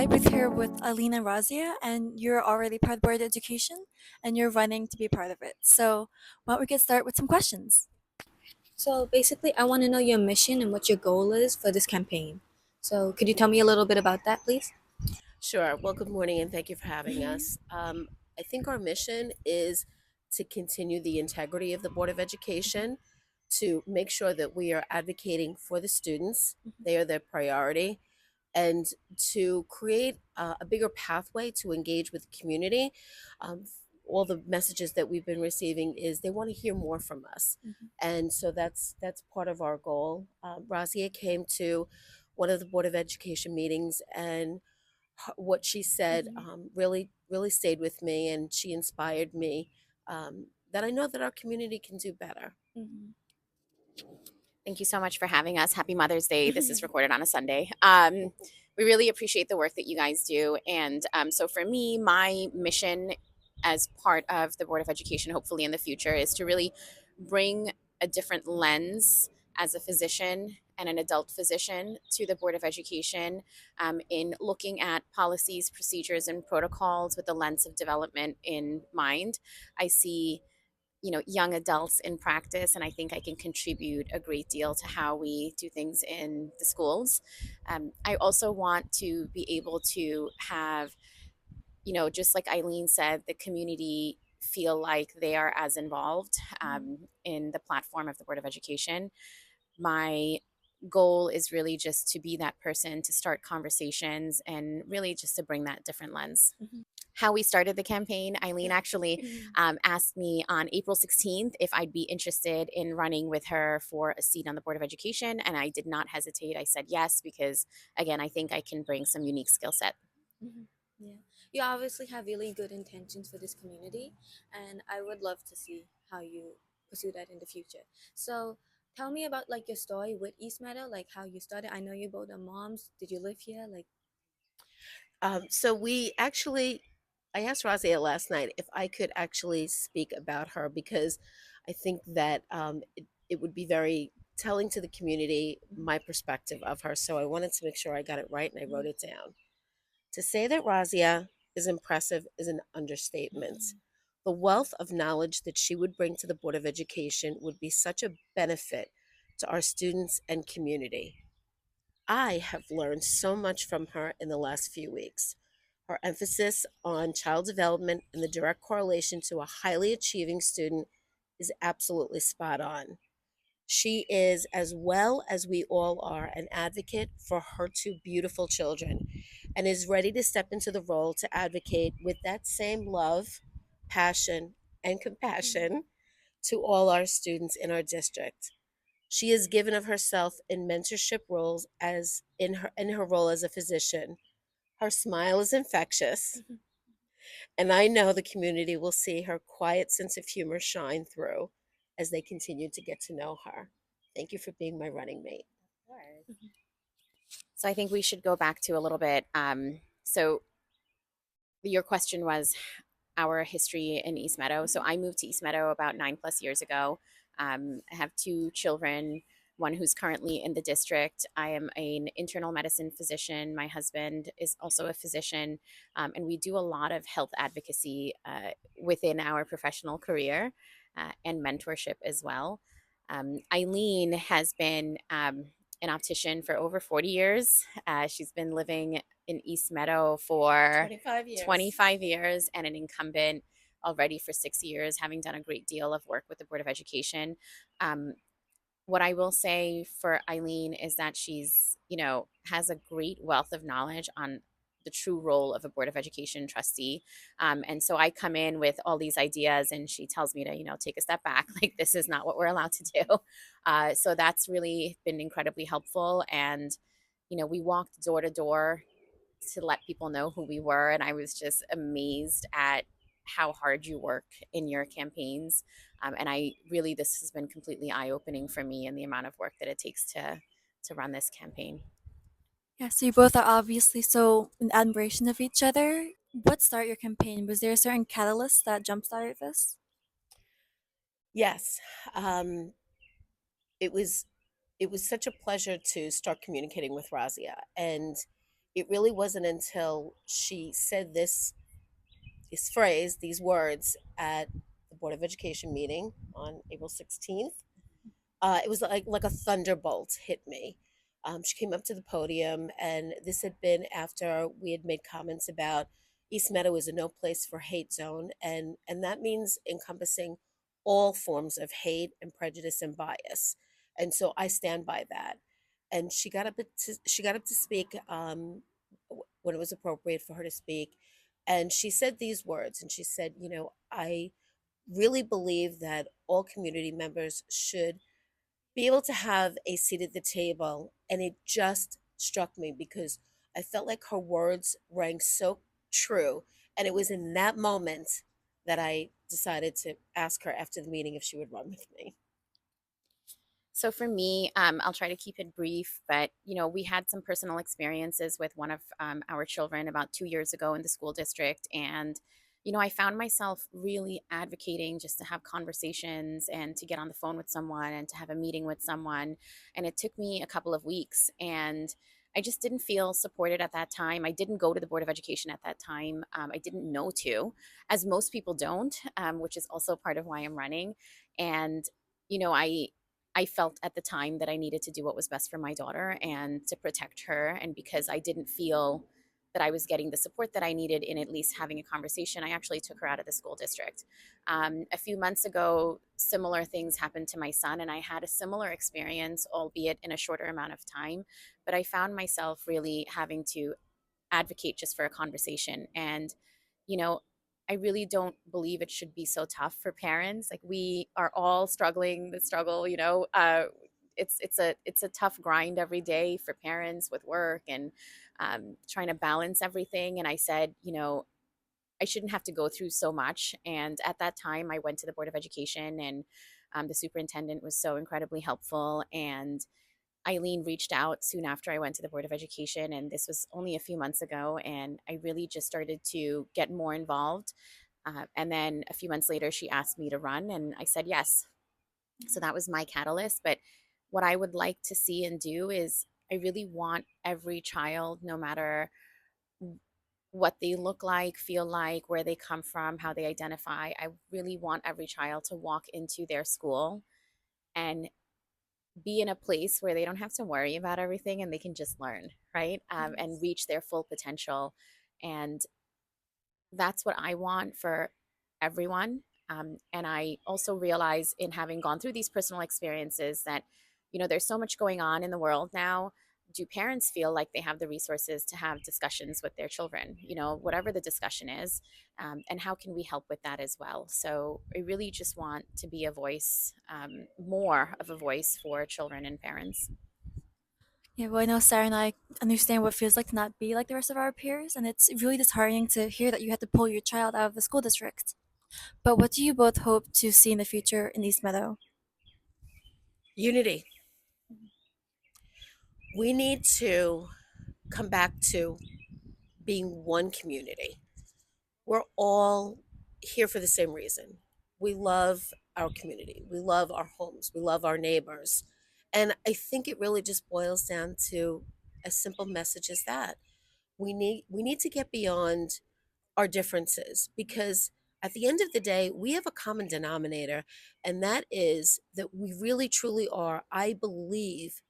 I with here with Eileen and Razia, and you're already part of board education, and you're running to be part of it. So why don't we get started with some questions? So basically, I want to know your mission and what your goal is for this campaign. So could you tell me a little bit about that, please? Sure. Well, good morning and thank you for having us. I think our mission is to continue the integrity of the Board of Education, to make sure that we are advocating for the students, they are their priority, and to create a bigger pathway to engage with the community. All the messages that we've been receiving is they want to hear more from us, Mhm. and so that's part of our goal. Razia came to one of the Board of Education meetings, and what she said Mhm. really stayed with me, and she inspired me, that I know that our community can do better. Mhm. Thank you so much for having us. Happy Mother's Day. This is recorded on a Sunday. We really appreciate the work that you guys do. And so for me, my mission as part of the Board of Education, hopefully in the future, is to really bring a different lens as a physician and an adult physician to the Board of Education, in looking at policies, procedures, and protocols with the lens of development in mind. I see young adults in practice, and I think I can contribute a great deal to how we do things in the schools. I also want to be able to have, just like Eileen said, the community feel like they are as involved in the platform of the Board of Education. My goal is really just to be that person to start conversations and really just to bring that different lens. Mhm. How we started the campaign, Eileen actually asked me on April 16th if I'd be interested in running with her for a seat on the Board of Education. And I did not hesitate. I said yes, because again, I think I can bring some unique skill set. Mhm. Yeah, you obviously have really good intentions for this community, and I would love to see how you pursue that in the future. So, tell me about like your story with East Meadow, like how you started. I know you both are moms. Did you live here? Like, So we actually, I asked Razia last night if I could actually speak about her, because I think that it would be very telling to the community my perspective of her. So I wanted to make sure I got it right, and I wrote it down. To say that Razia is impressive is an understatement. The wealth of knowledge that she would bring to the Board of Education would be such a benefit to our students and community. I have learned so much from her in the last few weeks. Her emphasis on child development and the direct correlation to a highly achieving student is absolutely spot on. She is, as well as we all are, an advocate for her two beautiful children, and is ready to step into the role to advocate with that same love, passion, and compassion to all our students in our district. She has given of herself in mentorship roles as in her role as a physician. Her smile is infectious, and I know the community will see her quiet sense of humor shine through as they continue to get to know her. Thank you for being my running mate. So I think we should go back to a little bit. So your question was our history in East Meadow. So I moved to East Meadow about 9+ years ago. I have two children, one who's currently in the district. I am an internal medicine physician. My husband is also a physician, and we do a lot of health advocacy within our professional career and mentorship as well. Eileen has been an optician for over 40 years. She's been living in East Meadow for 25 years. 25 years and an incumbent already for 6 years, having done a great deal of work with the Board of Education. Um, what I will say for Eileen is that she's, has a great wealth of knowledge on the true role of a Board of Education trustee. And so I come in with all these ideas and she tells me to, take a step back. Like, this is not what we're allowed to do. So that's really been incredibly helpful. And, we walked door to door to let people know who we were. And I was just amazed at how hard you work in your campaigns. And I really, this has been completely eye opening for me and the amount of work that it takes to run this campaign. Yeah, so you both are obviously so in admiration of each other. What started your campaign? Was there a certain catalyst that jump started this? Yes, um, it was it was such a pleasure to start communicating with Razia, and it really wasn't until she said this phrase, these words at the Board of Education meeting on April 16th. It was like a thunderbolt hit me. She came up to the podium, and this had been after we had made comments about East Meadow is a no place for hate zone, and that means encompassing all forms of hate and prejudice and bias. And so I stand by that. And she got up to speak when it was appropriate for her to speak, and she said these words. And she said, "You know, I really believe that all community members should be able to have a seat at the table." And it just struck me because I felt like her words rang so true. And it was in that moment that I decided to ask her after the meeting if she would run with me. So for me, I'll try to keep it brief, but we had some personal experiences with one of our children about 2 years ago in the school district, and I found myself really advocating just to have conversations and to get on the phone with someone and to have a meeting with someone, and it took me a couple of weeks, and I just didn't feel supported at that time. I didn't go to the Board of Education at that time. I didn't know to, as most people don't, which is also part of why I'm running, and I felt at the time that I needed to do what was best for my daughter and to protect her. And because I didn't feel that I was getting the support that I needed in at least having a conversation, I actually took her out of the school district. A few months ago, similar things happened to my son, and I had a similar experience, albeit in a shorter amount of time. But I found myself really having to advocate just for a conversation. And, you know, I really don't believe it should be so tough for parents. Like, we are all struggling the struggle, it's a tough grind every day for parents with work and trying to balance everything. And I said, I shouldn't have to go through so much. And at that time, I went to the Board of Education, and the superintendent was so incredibly helpful. And Eileen reached out soon after I went to the Board of Education, and this was only a few months ago. And I really just started to get more involved. And then a few months later, she asked me to run, and I said yes. So that was my catalyst. But what I would like to see and do is I really want every child, no matter what they look like, feel like, where they come from, how they identify, I really want every child to walk into their school and be in a place where they don't have to worry about everything and they can just learn, right? And Yes. reach their full potential. And that's what I want for everyone. And I also realize, in having gone through these personal experiences, that, there's so much going on in the world now. Do parents feel like they have the resources to have discussions with their children, whatever the discussion is? And how can we help with that as well? So I really just want to be a voice, more of a voice for children and parents. Yeah, well, I know Sarah and I understand what it feels like to not be like the rest of our peers, and it's really disheartening to hear that you had to pull your child out of the school district. But what do you both hope to see in the future in East Meadow? Unity. We need to come back to being one community. We're all here for the same reason. We love our community. We love our homes. We love our neighbors. And I think it really just boils down to a simple message as that. We need to get beyond our differences, because at the end of the day, we have a common denominator, and that is that we really truly are, I believe,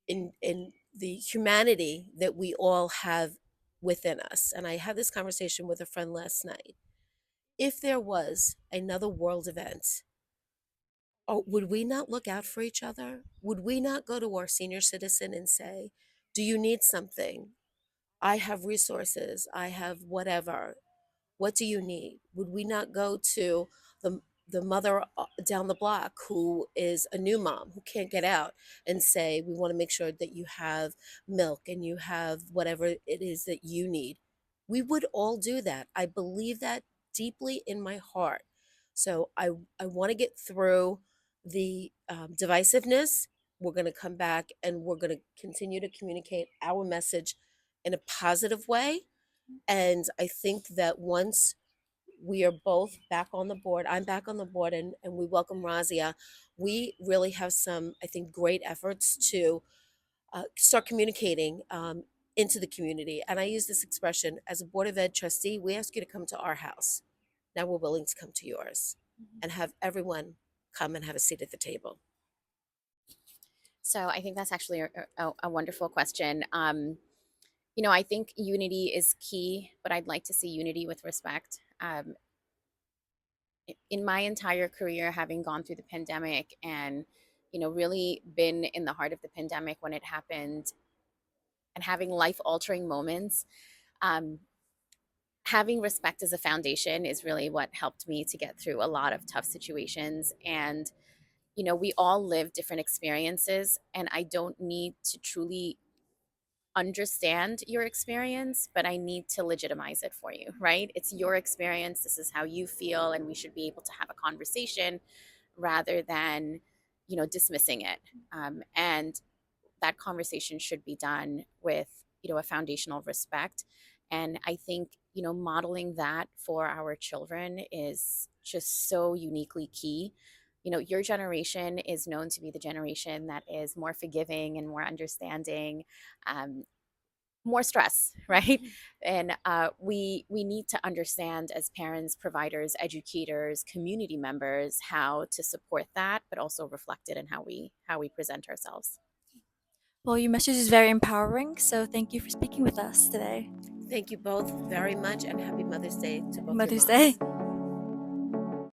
in the humanity that we all have within us. And I had this conversation with a friend last night. If there was another world event, would we not look out for each other? Would we not go to our senior citizen and say, "Do you need something? I have resources. I have whatever. What do you need?" Would we not go to the mother down the block who is a new mom who can't get out and say, "We want to make sure that you have milk and you have whatever it is that you need"? We would all do that. I believe that deeply in my heart. So I want to get through the divisiveness. We're going to come back and we're going to continue to communicate our message in a positive way. And I think that once we are both back on the board, I'm back on the board, and we welcome Razia, we really have some, I think, great efforts to start communicating into the community. And I use this expression as a Board of Ed trustee, we ask you to come to our house. Now we're willing to come to yours and have everyone come and have a seat at the table. So I think that's actually a wonderful question. I think unity is key, but I'd like to see unity with respect. In my entire career, having gone through the pandemic and, really been in the heart of the pandemic when it happened and having life altering moments, um, having respect as a foundation is really what helped me to get through a lot of tough situations. And, we all live different experiences, and I don't need to truly understand your experience, but I need to legitimize it for you, right? It's your experience. This is how you feel, and we should be able to have a conversation rather than, dismissing it. And that conversation should be done with, a foundational respect. And I think, modeling that for our children is just so uniquely key. Your generation is known to be the generation that is more forgiving and more understanding, um, more stress, right? And we need to understand as parents, providers, educators, community members how to support that, but also reflect it in how we present ourselves. Well, your message is very empowering, so thank you for speaking with us today. Thank you both very much, and happy Mother's Day to both your Mother's moms. Day.